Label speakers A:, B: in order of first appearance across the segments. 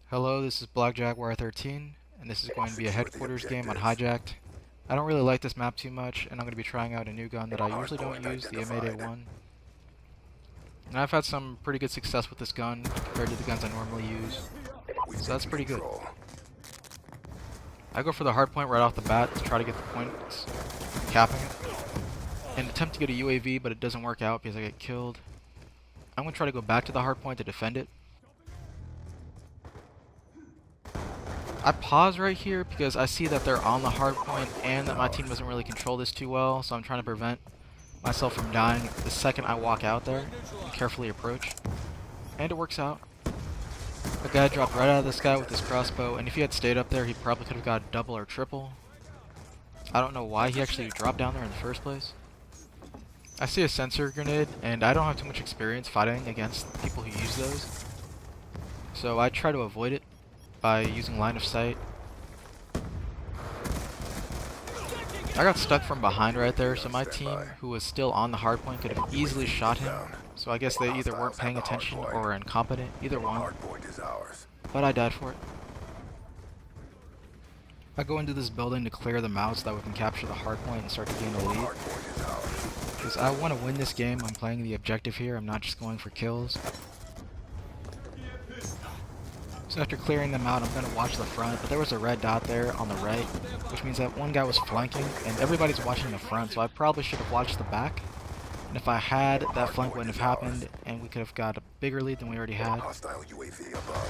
A: Hello, this is Black Jaguar 13, and this is going to be a headquarters game on Hijacked. I don't really like this map too much, and I'm going to be trying out a new gun that I usually don't use, the M8A1. And I've had some pretty good success with this gun compared to the guns I normally use, so that's pretty good. I go for the hardpoint right off the bat to try to get the points, capping it, and attempt to get a UAV, but it doesn't work out because I get killed. I'm going to try to go back to the hardpoint to defend it. I pause right here because I see that they're on the hard point and that my team doesn't really control this too well, so I'm trying to prevent myself from dying the second I walk out there and carefully approach. And it works out. The guy dropped right out of the sky with his crossbow, and if he had stayed up there, he probably could have got a double or triple. I don't know why he actually dropped down there in the first place. I see a sensor grenade, and I don't have too much experience fighting against people who use those, so I try to avoid it by using line of sight. I got stuck from behind right there, so my team, who was still on the hardpoint, could have easily shot him. So I guess they either weren't paying attention or were incompetent, either one. But I died for it. I go into this building to clear them out so that we can capture the hardpoint and start to gain a lead. Because I want to win this game, I'm playing the objective here, I'm not just going for kills. So after clearing them out, I'm going to watch the front, but there was a red dot there on the right, which means that one guy was flanking, and everybody's watching the front, so I probably should have watched the back. And if I had, that flank wouldn't have happened, and we could have got a bigger lead than we already had.
B: Hostile UAV above.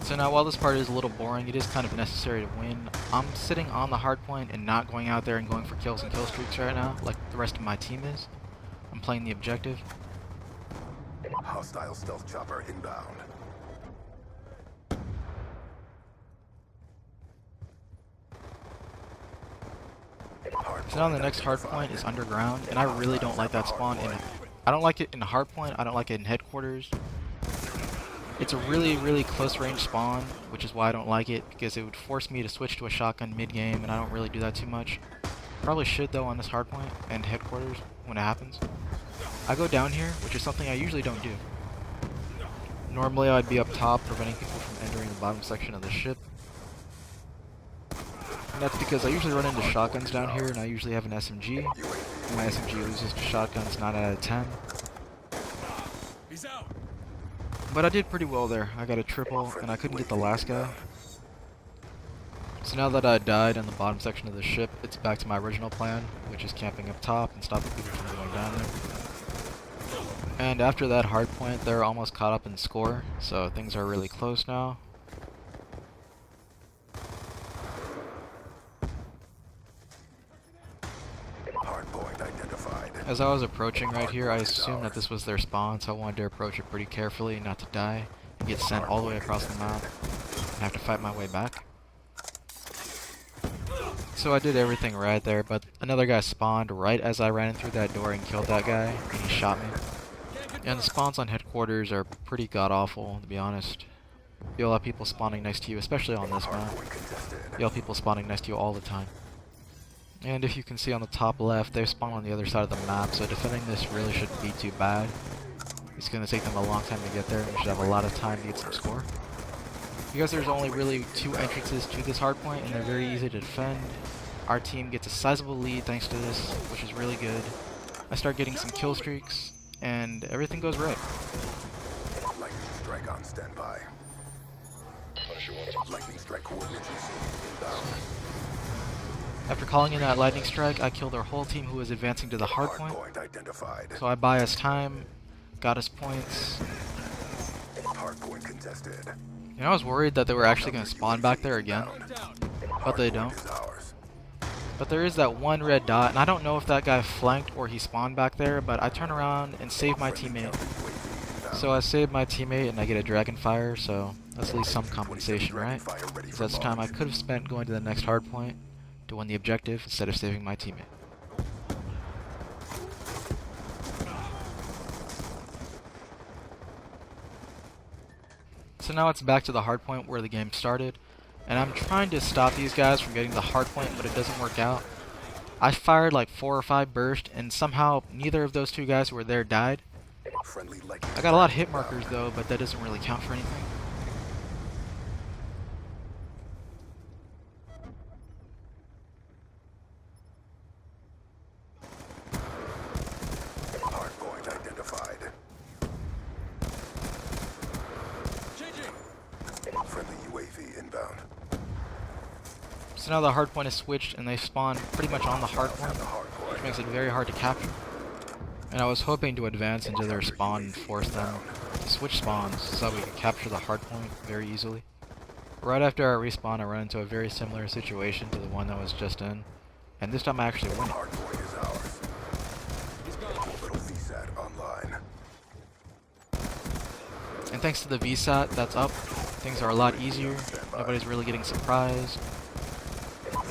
A: So now while this part is a little boring, it is kind of necessary to win. I'm sitting on the hard point and not going out there and going for kills and kill streaks right now, like the rest of my team is. I'm playing the objective.
B: Hostile stealth chopper inbound.
A: So now the next hardpoint is underground, and I really don't like that spawn. I don't like it in hardpoint, I don't like it in headquarters. It's a really close range spawn, which is why I don't like it, because it would force me to switch to a shotgun mid-game, and I don't really do that too much. Probably should though on this hardpoint and headquarters when it happens. I go down here, which is something I usually don't do. Normally I'd be up top preventing people from entering the bottom section of the ship. And that's because I usually run into shotguns down here, and I usually have an SMG. And my SMG loses to shotguns 9 out of 10. But I did pretty well there. I got a triple, and I couldn't get the last guy. So now that I died in the bottom section of the ship, it's back to my original plan, which is camping up top and stopping people from going down there. And after that hard point, they're almost caught up in score, so things are really close now.
B: Hardpoint identified.
A: As I was approaching right here, I assumed that this was their spawn, so I wanted to approach it pretty carefully, not to die, and get sent all the way across the map, and have to fight my way back. So I did everything right there, but another guy spawned right as I ran in through that door and killed that guy, and he shot me. And the spawns on headquarters are pretty god-awful, to be honest. You'll have people spawning next to you, especially on this map. You'll have people spawning next to you all the time. And if you can see on the top left, they spawn on the other side of the map, so defending this really shouldn't be too bad. It's going to take them a long time to get there, and you should have a lot of time to get some score. Because there's only really 2 entrances to this hardpoint, and they're very easy to defend, our team gets a sizable lead thanks to this, which is really good. I start getting some kill streaks, and everything goes right.
B: Lightning strike on standby. Lightning strike coordinates inbound.
A: After calling in that lightning strike, I kill their whole team who was advancing to the hardpoint.
B: Hardpoint identified.
A: So I buy us time, got us points.
B: Hardpoint contested.
A: And I was worried that they were actually going to spawn back there again, but they don't. But there is that one red dot, and I don't know if that guy flanked or he spawned back there, but I turn around and save my teammate. So I saved my teammate and I get a dragon fire, so that's at least some compensation, right? Because that's time I could have spent going to the next hardpoint to win the objective instead of saving my teammate. So now it's back to the hardpoint where the game started, and I'm trying to stop these guys from getting the hardpoint, but it doesn't work out. I fired like 4 or 5 bursts, and somehow neither of those 2 guys who were there died.
B: Friendly lightning
A: I got a lot of
B: strike
A: hit markers though, but that doesn't really count for anything.
B: Hardpoint identified. Friendly UAV inbound.
A: So now the hard point is switched and they spawn pretty much on the hard point, which makes it very hard to capture. And I was hoping to advance into their spawn and force them to switch spawns so that we could capture the hard point very easily. Right after our respawn, I ran into a very similar situation to the one that was just in, and this time I actually won it.
B: Hardpoint is ours. Little VSAT online.
A: And thanks to the VSAT that's up, things are a lot easier. Nobody's really getting surprised.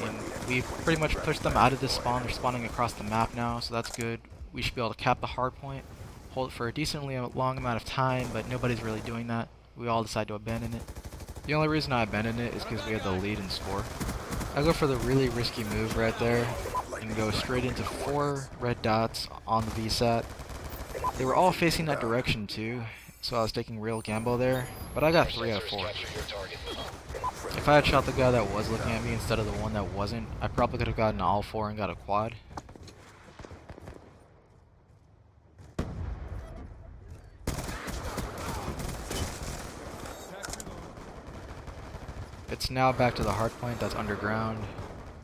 A: And we've pretty much pushed them out of this spawn. They're spawning across the map now, so that's good. We should be able to cap the hard point, hold it for a decently long amount of time, but nobody's really doing that. We all decide to abandon it. The only reason I abandoned it is because we had the lead in score. I go for the really risky move right there and go straight into 4 red dots on the VSAT. They were all facing that direction too, so I was taking real gamble there, but I got 3 out of 4. If I had shot the guy that was looking at me instead of the one that wasn't, I probably could have gotten all 4 and got a quad. It's now back to the hard point that's underground,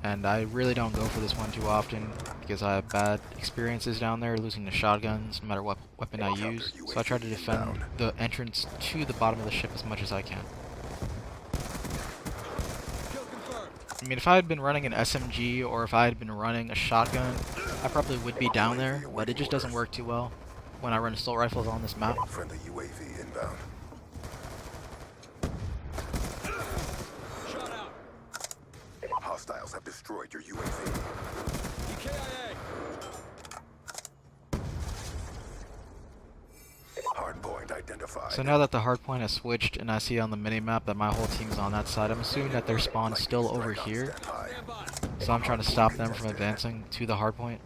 A: and I really don't go for this one too often because I have bad experiences down there losing to shotguns no matter what weapon I use, so I try to defend the entrance to the bottom of the ship as much as I can. I mean, if I had been running an SMG or if I had been running a shotgun, I probably would be down there, but it just doesn't work too well when I run assault rifles on this map.
B: Friendly UAV inbound. Hostiles have destroyed your UAV. Hardpoint identified.
A: So now that the hard point has switched and I see on the minimap that my whole team's on that side, I'm assuming that their spawn is still over here. So I'm trying to stop them from advancing to the hard point.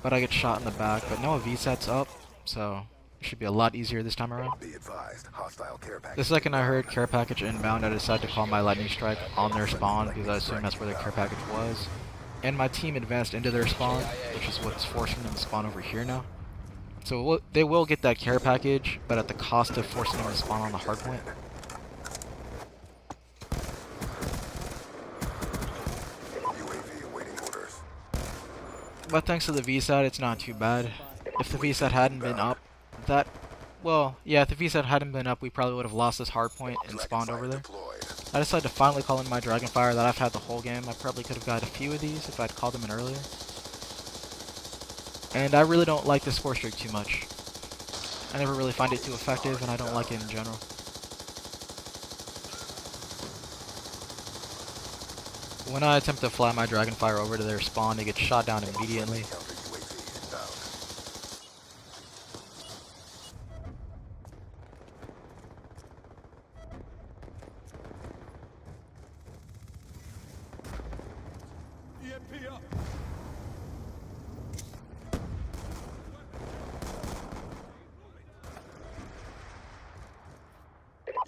A: But I get shot in the back, but no VSAT's up, so it should be a lot easier this time around.
B: Be advised, hostile care package.
A: The second I heard care package inbound, I decided to call my lightning strike on their spawn because I assumed that's where their care package was. And my team advanced into their spawn, which is what's forcing them to spawn over here now. So they will get that care package, but at the cost of forcing them to spawn on the hard point.
B: UAV awaiting orders.
A: But thanks to the VSAT, it's not too bad. If the VSAT hadn't been up, if the VSAT hadn't been up, we probably would have lost this hard point and spawned over there. I decided to finally call in my Dragonfire that I've had the whole game. I probably could have got a few of these if I'd called them in earlier. And I really don't like this 4-streak too much. I never really find it too effective, and I don't like it in general. When I attempt to fly my Dragonfire over to their spawn, it gets shot down immediately.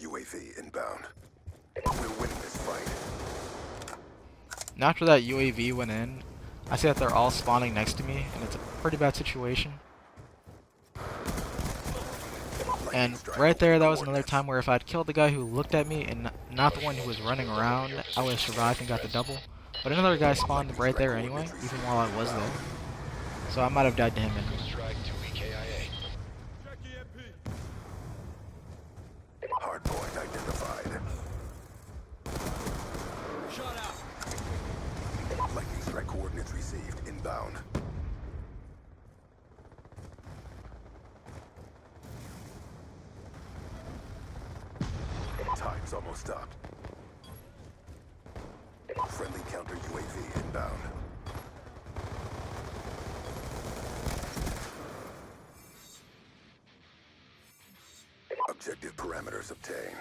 B: UAV inbound. We're winning this fight.
A: And after that UAV went in, I see that they're all spawning next to me, and it's a pretty bad situation. And right there, that was another time where if I'd killed the guy who looked at me and not the one who was running around, I would have survived and got the double. But another guy spawned right there anyway, even while I was there. So I might have died to him anyway.
B: Hardpoint identified. Lightning strike coordinates received inbound. Time's almost up. Friendly counter UAV inbound. Objective parameters obtained.